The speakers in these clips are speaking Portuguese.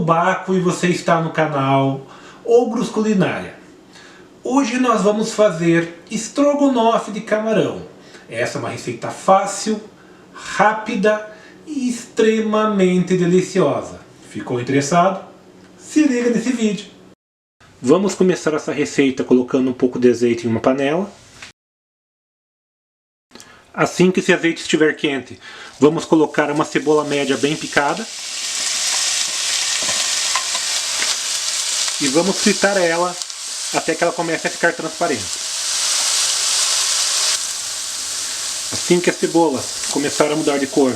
Baco e você está no canal Ogros Culinária. Hoje nós vamos fazer estrogonofe de camarão. Essa é uma receita fácil, rápida e extremamente deliciosa. Ficou interessado? Se liga nesse vídeo. Vamos começar essa receita colocando um pouco de azeite em uma panela. Assim que esse azeite estiver quente, vamos colocar uma cebola média bem picada. E vamos fritar ela até que ela comece a ficar transparente. Assim que a cebola começar a mudar de cor,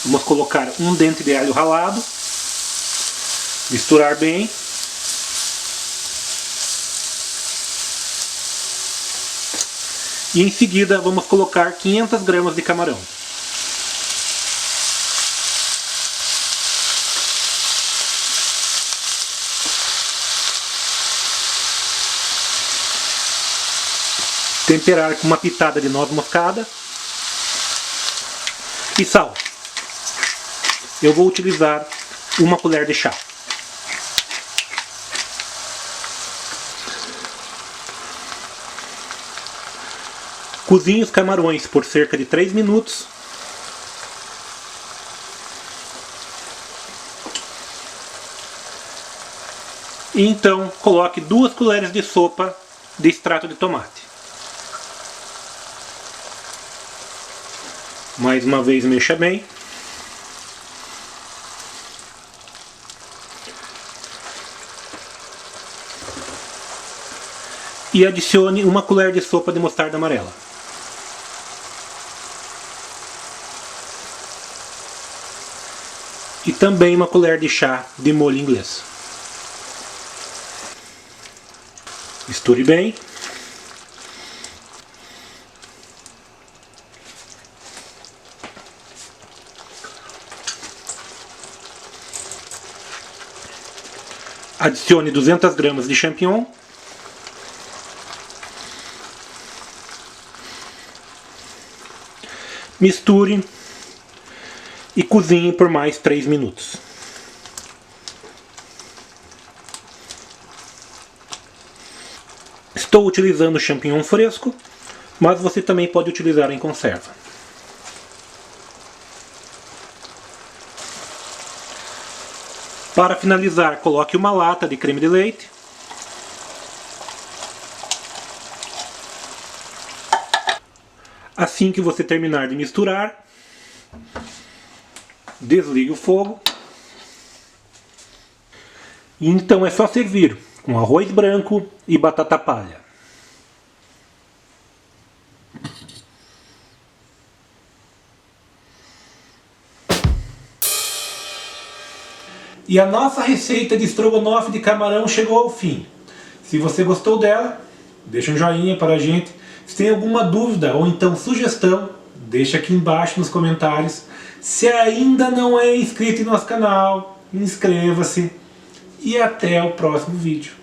vamos colocar um dente de alho ralado, misturar bem. E em seguida vamos colocar 500 gramas de camarão. Temperar com uma pitada de noz moscada e sal. Eu vou utilizar uma colher de chá. Cozinhe os camarões por cerca de 3 minutos. E então coloque 2 colheres de sopa de extrato de tomate. Mais uma vez mexa bem. E adicione uma colher de sopa de mostarda amarela. E também uma colher de chá de molho inglês. Misture bem. Adicione 200 gramas de champignon. Misture e cozinhe por mais 3 minutos. Estou utilizando champignon fresco, mas você também pode utilizar em conserva. Para finalizar, coloque uma lata de creme de leite. Assim que você terminar de misturar, desligue o fogo. E então é só servir com arroz branco e batata palha. E a nossa receita de estrogonofe de camarão chegou ao fim. Se você gostou dela, deixa um joinha para a gente. Se tem alguma dúvida ou então sugestão, deixa aqui embaixo nos comentários. Se ainda não é inscrito em nosso canal, inscreva-se. E até o próximo vídeo.